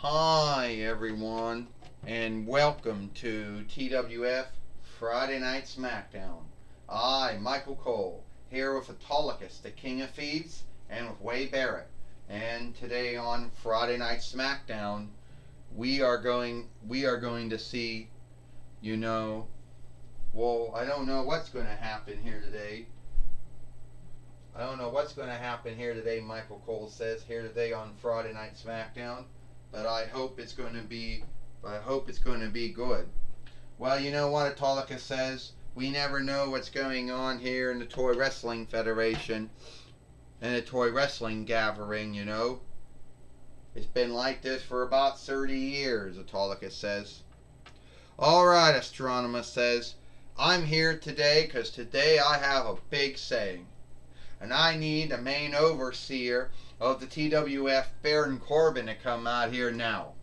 Hi everyone, and welcome to TWF Friday Night Smackdown. I, Michael Cole, here with Autolycus, the King of Thieves, and with Way Barrett. And today on Friday Night Smackdown, we are going to see, I don't know what's going to happen here today. Michael Cole says, here today on Friday Night Smackdown. But I hope it's going to be good. Well, you know what Autolycus says? We never know what's going on here in the Toy Wrestling Federation and the Toy Wrestling Gathering, It's been like this for about 30 years, Autolycus says. Alright, Astronomer says, I'm here today because today I have a big saying. And I need a main overseer of the TWF, Baron Corbin, to come out here now.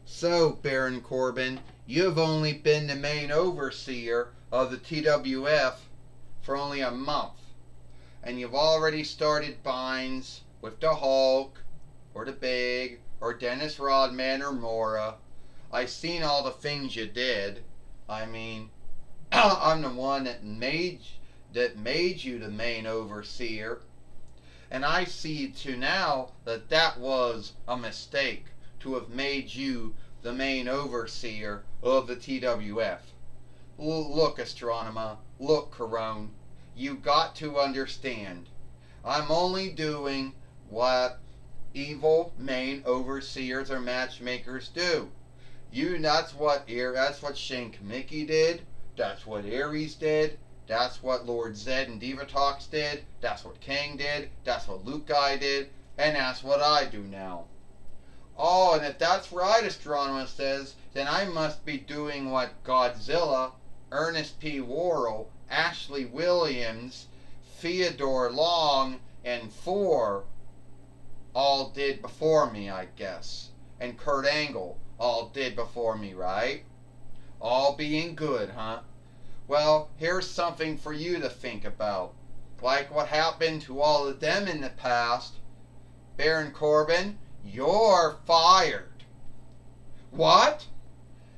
So, Baron Corbin, you've only been the main overseer of the TWF for only a month. And you've already started binds with the Hulk, or the Big, or Dennis Rodman, or Mora. I've seen all the things you did. I'm the one that made you the main overseer, and I see to now that was a mistake to have made you the main overseer of the TWF. Look, Astronomer, look, Corone, you got to understand. I'm only doing what evil main overseers or matchmakers do. That's what Shank Mickey did. That's what Aries did. That's what Lord Zed and Divatox did. That's what Kang did. That's what Luke Guy did. And that's what I do now. Oh, and if that's right, Astronomer says, then I must be doing what Godzilla, Ernest P. Worrell, Ashley Williams, Theodore Long, and Thor all did before me, I guess. And Kurt Angle all did before me, right? All being good, huh? Well, here's something for you to think about. Like what happened to all of them in the past. Baron Corbin, you're fired. What?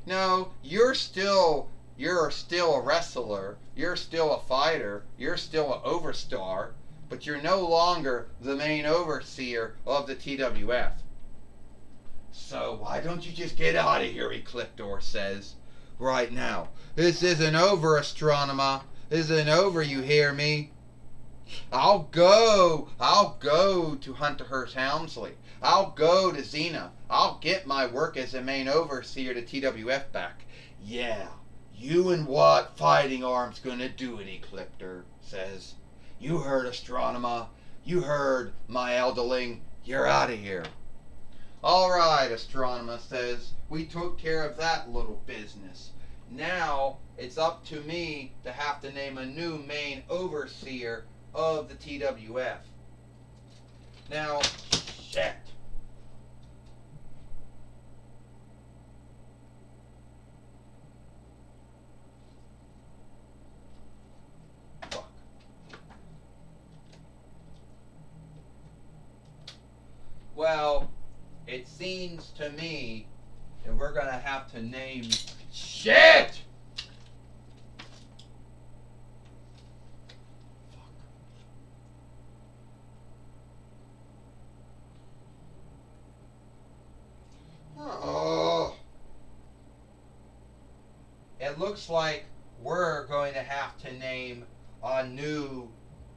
No, you're still a wrestler. You're still a fighter. You're still an overstar. But you're no longer the main overseer of the TWF. So why don't you just get out of here, Ecliptor says. Right now. This isn't over, Astronomer. This isn't over, you hear me? I'll go to Hunterhurst Helmsley. I'll go to Xena. I'll get my work as the main overseer to TWF back. Yeah, you and what Fighting Arm's gonna do it, Ecliptor says. You heard, Astronomer. You heard, my elderling. You're out of here. Alright, Astronomer says, we took care of that little business. Now, it's up to me to have to name a new main overseer of the TWF. Now, shit. Fuck. Well, it seems to me that we're going to have to name... Shit! Oh. It looks like we're going to have to name a new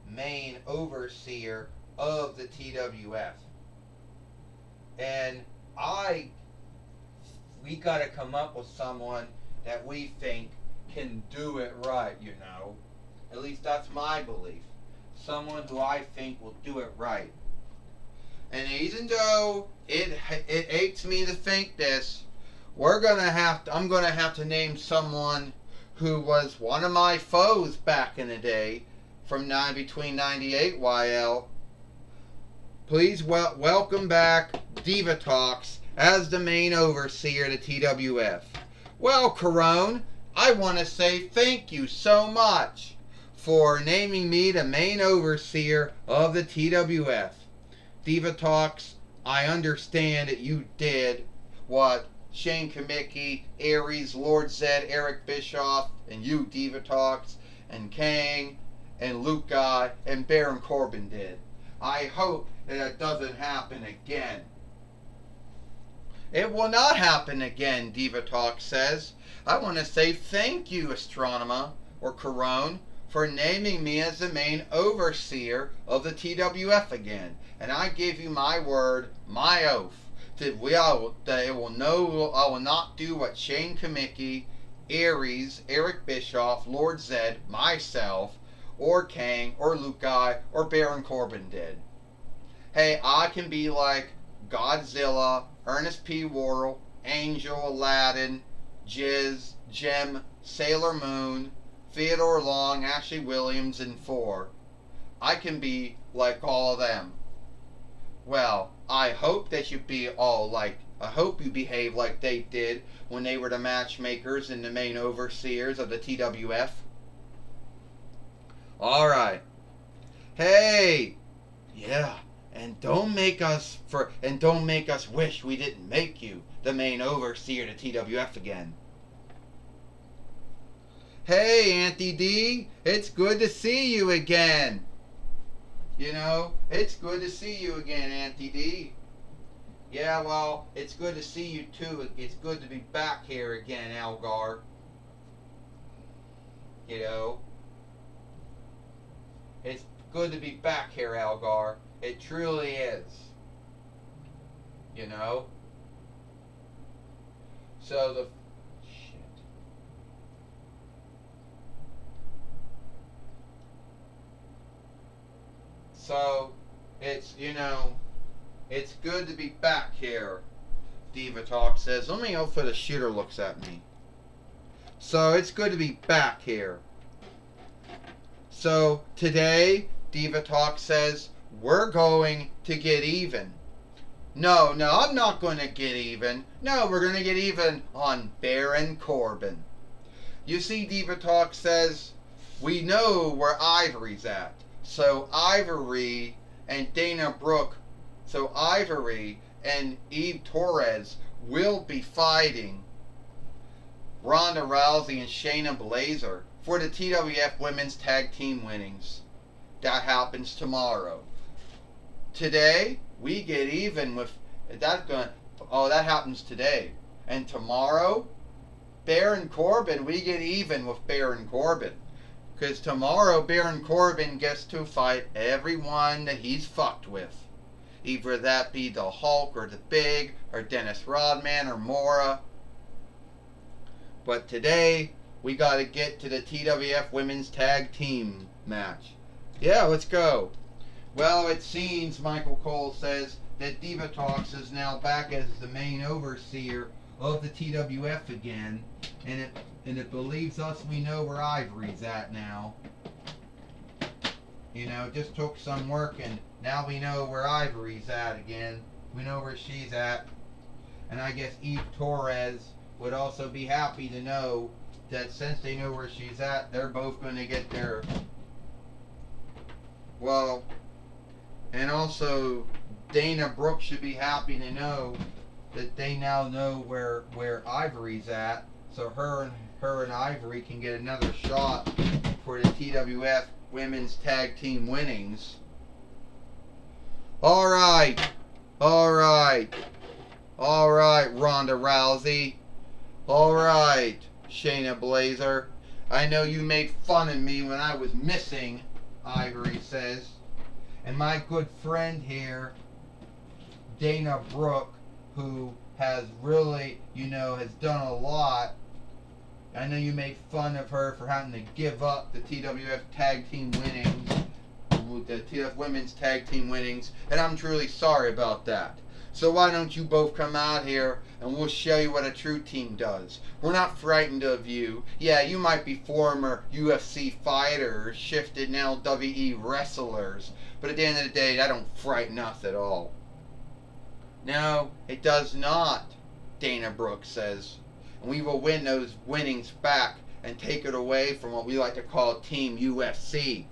main overseer of the TWF. And we got to come up with someone that we think can do it right, At least that's my belief. Someone who I think will do it right. And even though it aches me to think this, I'm gonna have to name someone who was one of my foes back in the day, between 98 YL. Please welcome back Divatox as the main overseer to TWF. Well, Corone, I want to say thank you so much for naming me the main overseer of the TWF. Diva Talks, I understand that you did what Shane Kamicki, Aries, Lord Zed, Eric Bischoff, and you, Diva Talks, and Kang, and Luke Guy, and Baron Corbin did. I hope that it doesn't happen again. It will not happen again, Diva Talk says. I want to say thank you, Astronema, or Corone, for naming me as the main overseer of the TWF again. And I give you my word, my oath, that I will not do what Shane Kamicki, Aries, Eric Bischoff, Lord Zed, myself, or Kang, or Luke Guy, or Baron Corbin did. Hey, I can be like Godzilla, Ernest P. Worrell, Angel, Aladdin, Jiz, Jem, Sailor Moon, Theodore Long, Ashley Williams, and 4. I can be like all of them. Well, I hope that you be all like, I hope you behave like they did when they were the matchmakers and the main overseers of the TWF. Alright. Hey! Yeah, and don't make us wish we didn't make you the main overseer of the TWF again. Hey, Auntie D, it's good to see you again. You know, it's good to see you again, Auntie D. Yeah, well, it's good to see you too. It's good to be back here again, Algar. You know, it's good to be back here, Algar. It truly is. You know? So the... Shit. So, it's, you know, it's good to be back here, Diva Talk says. Let me hope for the shooter looks at me. So, it's good to be back here. So, today, Diva Talk says, we're going to get even. No, I'm not going to get even. No, we're going to get even on Baron Corbin. You see, Diva Talk says, we know where Ivory's at. So Ivory and Dana Brooke, so Ivory and Eve Torres will be fighting Ronda Rousey and Shayna Baszler for the TWF Women's Tag Team winnings. That happens tomorrow. Today, we get even with that happens today. And tomorrow, Baron Corbin, we get even with Baron Corbin. Because tomorrow, Baron Corbin gets to fight everyone that he's fucked with. Either that be the Hulk or the Big or Dennis Rodman or Mora. But today, we got to get to the TWF Women's Tag Team match. Yeah, let's go. Well, it seems, Michael Cole says, that Diva Talks is now back as the main overseer of the TWF again. And it believes us we know where Ivory's at now. You know, it just took some work and now we know where Ivory's at again. We know where she's at. And I guess Eve Torres would also be happy to know that since they know where she's at, they're both going to get their... Well, and also Dana Brooke should be happy to know that they now know where Ivory's at. So her and Ivory can get another shot for the TWF Women's Tag Team winnings. Alright, Ronda Rousey. Alright, Shayna Baszler. I know you made fun of me when I was missing, Ivory says. And my good friend here, Dana Brooke, who has really, has done a lot. I know you made fun of her for having to give up the TWF Tag Team winnings, the TWF Women's Tag Team winnings, and I'm truly sorry about that. So why don't you both come out here and we'll show you what a true team does. We're not frightened of you. Yeah, you might be former UFC fighters, shifted now WWE wrestlers, but at the end of the day, that don't frighten us at all. No, it does not, Dana Brooke says. And we will win those winnings back and take it away from what we like to call Team UFC.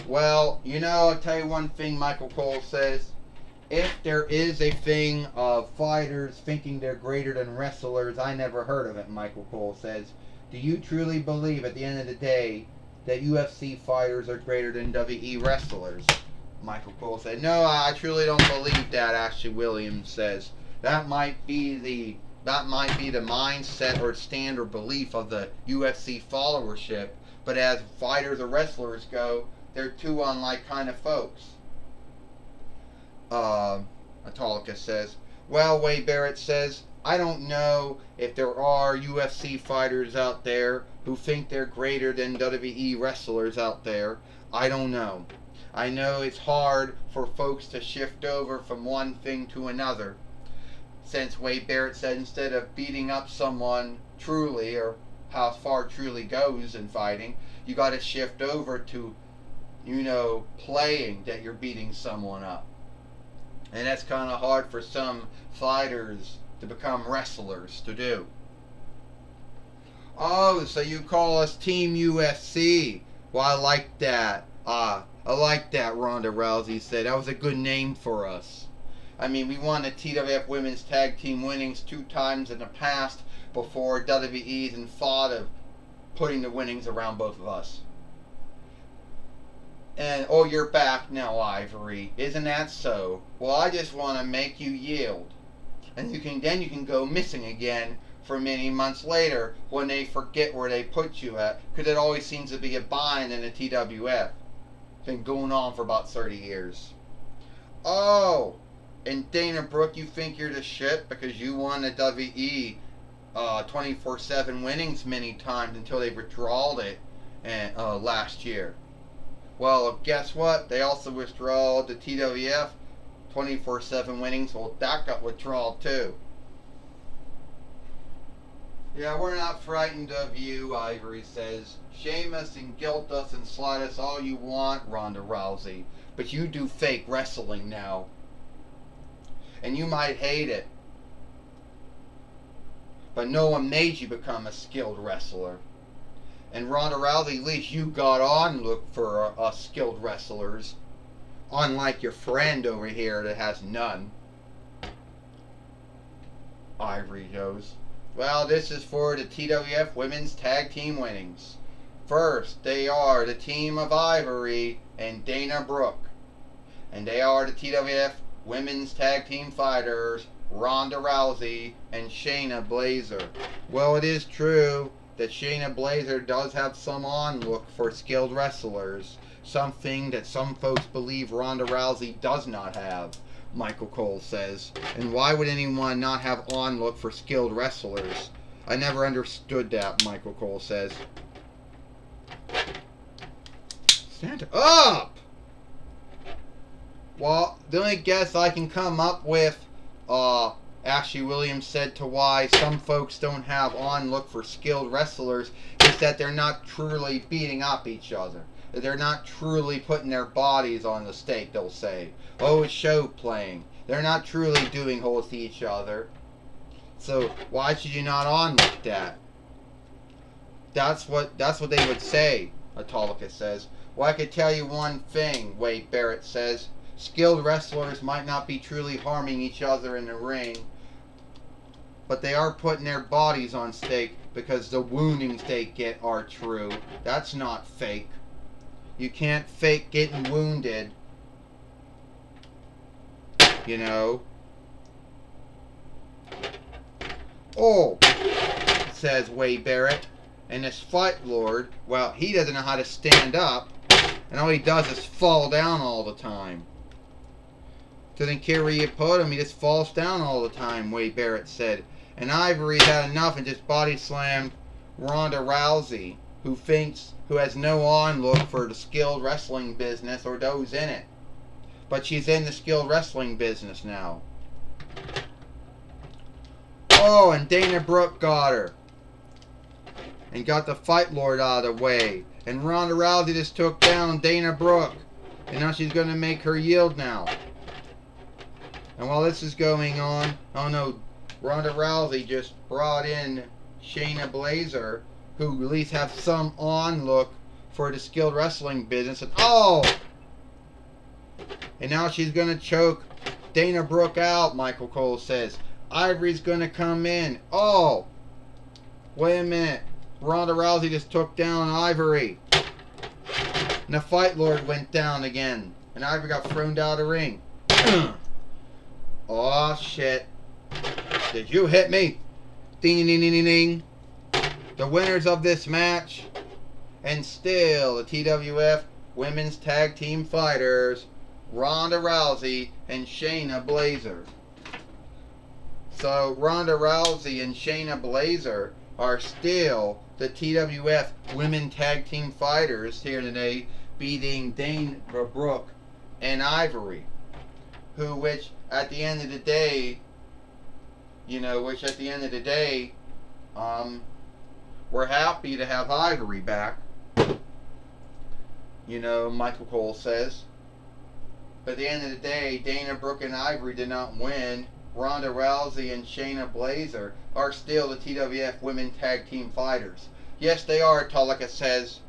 Well, you know, I'll tell you one thing Michael Cole says. If there is a thing of fighters thinking they're greater than wrestlers, I never heard of it, Michael Cole says. Do you truly believe at the end of the day that UFC fighters are greater than WWE wrestlers? Michael Cole said, no, I truly don't believe that, Ashley Williams says. That might be the mindset or stand or belief of the UFC followership, but as fighters or wrestlers go, they're two unlike kind of folks. Autolycus says, well, Wade Barrett says, I don't know if there are UFC fighters out there who think they're greater than WWE wrestlers out there. I don't know. I know it's hard for folks to shift over from one thing to another. Since Wade Barrett said instead of beating up someone truly, or how far truly goes in fighting, you got to shift over to, you know, playing that you're beating someone up. And that's kind of hard for some fighters to become wrestlers to do. Oh, so you call us Team UFC. Well, I like that. I like that, Ronda Rousey said. That was a good name for us. I mean, we won the TWF Women's Tag Team winnings 2 times in the past before WWE even thought of putting the winnings around both of us. And, oh, you're back now, Ivory. Isn't that so? Well, I just want to make you yield. And you can go missing again for many months later when they forget where they put you at. Because it always seems to be a bind in the TWF. It's been going on for about 30 years. Oh, and Dana Brooke, you think you're the shit because you won the WWE 24/7 winnings many times until they withdrawed it last year. Well, guess what? They also withdrew the TWF 24/7 winnings. Well, that got withdrawn too. Yeah, we're not frightened of you, Ivory says. Shame us and guilt us and slide us all you want, Ronda Rousey. But you do fake wrestling now. And you might hate it. But no one made you become a skilled wrestler. And Ronda Rousey, at least you got on look for skilled wrestlers. Unlike your friend over here that has none. Ivory goes, well, this is for the TWF Women's Tag Team winnings. First, they are the team of Ivory and Dana Brooke. And they are the TWF Women's Tag Team fighters, Ronda Rousey and Shayna Baszler. Well, it is true that Shayna Baszler does have some on-look for skilled wrestlers. Something that some folks believe Ronda Rousey does not have, Michael Cole says. And why would anyone not have on-look for skilled wrestlers? I never understood that, Michael Cole says. Stand up! Well, the only guess I can come up with, Ashley Williams said, to why some folks don't have on-look for skilled wrestlers is that they're not truly beating up each other. They're not truly putting their bodies on the stake, they'll say. Oh, it's show playing. They're not truly doing holes to each other. So why should you not on-look that? That's what they would say, Autolycus says. Well, I could tell you one thing, Wade Barrett says. Skilled wrestlers might not be truly harming each other in the ring, but they are putting their bodies on stake because the woundings they get are true. That's not fake. You can't fake getting wounded. You know. Oh, says Wade Barrett. And this Fight Lord, well, he doesn't know how to stand up. And all he does is fall down all the time. Doesn't care where you put him, he just falls down all the time, Wade Barrett said. And Ivory's had enough and just body slammed Ronda Rousey, who has no on-look for the skilled wrestling business or those in it. But she's in the skilled wrestling business now. Oh, and Dana Brooke got her. And got the Fight Lord out of the way. And Ronda Rousey just took down Dana Brooke. And now she's going to make her yield now. And while this is going on, oh no, Ronda Rousey just brought in Shayna Baszler, who at least have some look for the skilled wrestling business. And now she's going to choke Dana Brooke out, Michael Cole says. Ivory's going to come in. Oh, wait a minute. Ronda Rousey just took down Ivory. And the Fight Lord went down again. And Ivory got thrown out of the ring. Oh, shit. Did you hit me? Ding, ding, ding, ding, ding. The winners of this match, and still the TWF Women's Tag Team Fighters, Ronda Rousey and Shayna Baszler. So Ronda Rousey and Shayna Baszler are still the TWF Women Tag Team Fighters here today, beating Dana Brooke and Ivory, which at the end of the day, we're happy to have Ivory back. Michael Cole says. But at the end of the day, Dana Brooke and Ivory did not win. Ronda Rousey and Shayna Baszler are still the TWF Women Tag Team Fighters. Yes, they are, Tulika says.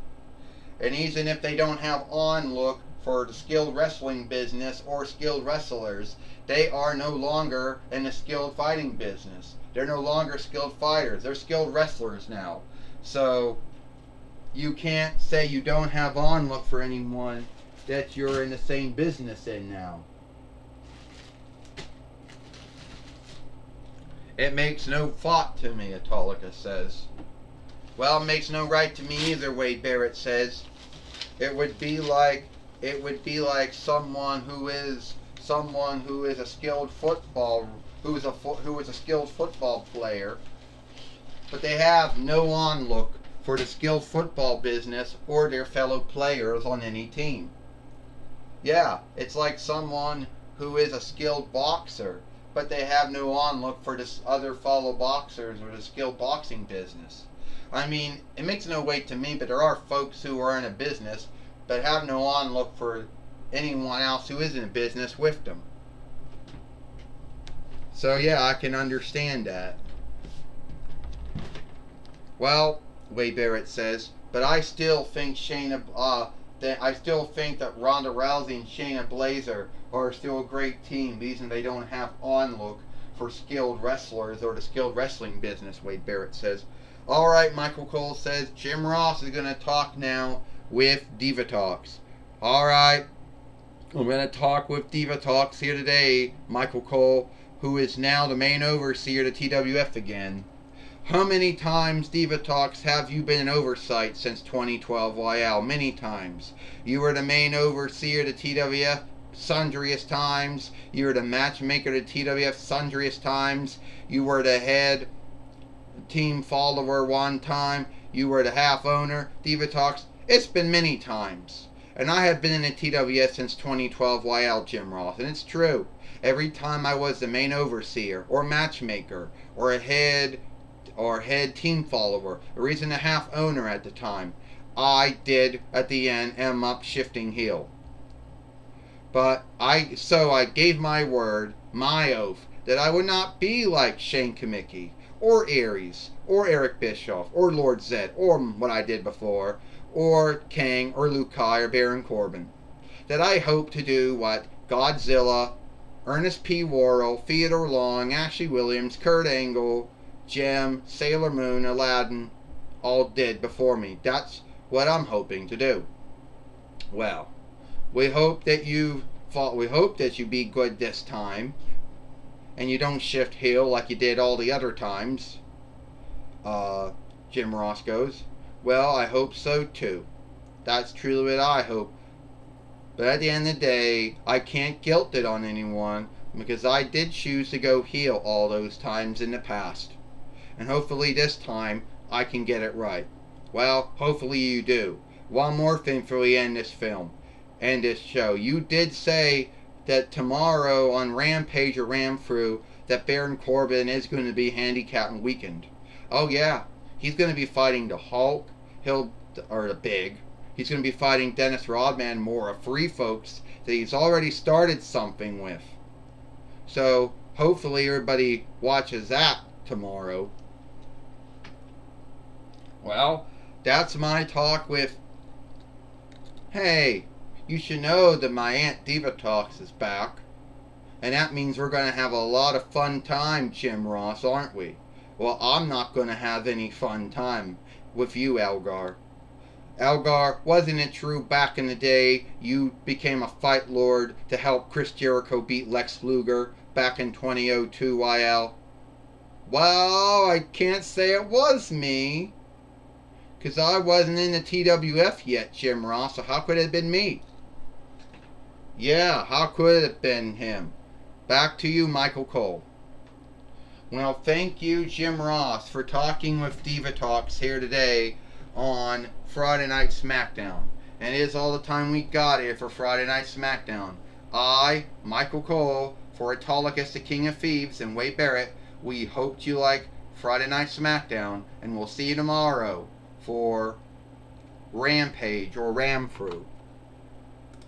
And even if they don't have look for the skilled wrestling business or skilled wrestlers, they are no longer in the skilled fighting business. They're no longer skilled fighters. They're skilled wrestlers now. So you can't say you don't have look for anyone that you're in the same business in now. It makes no thought to me, Autolica says. Well, it makes no right to me either, Wade Barrett says. It would be like someone who is a skilled football who is a skilled football player, but they have no look for the skilled football business or their fellow players on any team. Yeah, it's like someone who is a skilled boxer, but they have no look for the other fellow boxers or the skilled boxing business. I mean, it makes no weight to me, but there are folks who are in a business but have no look for anyone else who is in a business with them. So yeah, I can understand that. Well, Wade Barrett says, but I still think that Ronda Rousey and Shayna Baszler are still a great team, reason they don't have look for skilled wrestlers or the skilled wrestling business, Wade Barrett says. Alright, Michael Cole says, Jim Ross is going to talk now with Diva Talks. Alright, I'm going to talk with Diva Talks here today, Michael Cole, who is now the main overseer to TWF again. How many times, Diva Talks, have you been in oversight since 2012 YL? Many times. You were the main overseer to TWF sundriest times. You were the matchmaker to TWF sundriest times. You were the head team follower one time. You were the half owner. Diva Talks, it's been many times. And I have been in the TWF since 2012 YL, Jim Ross, and it's true. Every time I was the main overseer, or matchmaker, or a head team follower, or even a half owner at the time, I did at the end end up shifting heel. But I gave my word, my oath, that I would not be like Shane Kamicki, or Aries, or Eric Bischoff, or Lord Zed, or what I did before, or Kang, or Luke Kai, or Baron Corbin. That I hope to do what Godzilla, Ernest P. Worrell, Theodore Long, Ashley Williams, Kurt Angle, Jem, Sailor Moon, Aladdin, all did before me. That's what I'm hoping to do. Well, we hope that you be good this time, and you don't shift heel like you did all the other times. Jim Ross goes, well, I hope so too. That's truly what I hope. But at the end of the day, I can't guilt it on anyone, because I did choose to go heel all those times in the past. And hopefully this time, I can get it right. Well, hopefully you do. One more thing before we end this this show. You did say that tomorrow on Rampage or Ram-Through that Baron Corbin is going to be handicapped and weakened. Oh yeah, he's going to be fighting the Hulk, the Big. He's going to be fighting Dennis Rodman, more of three folks that he's already started something with. So Hopefully everybody watches that tomorrow. Well, that's my talk with... Hey, you should know that my Aunt Diva Talks is back. And that means we're going to have a lot of fun time, Jim Ross, aren't we? Well, I'm not going to have any fun time with you, Elgar. Elgar, wasn't it true back in the day you became a fight lord to help Chris Jericho beat Lex Luger back in 2002, YL? Well, I can't say it was me, because I wasn't in the TWF yet, Jim Ross, so how could it have been me? Yeah, how could it have been him? Back to you, Michael Cole. Well, thank you, Jim Ross, for talking with Diva Talks here today on Friday Night Smackdown. And it is all the time we got here for Friday Night Smackdown. I, Michael Cole, for Autolycus, the King of Thieves, and Wade Barrett, we hope you like Friday Night Smackdown, and we'll see you tomorrow for Rampage or Ram Through.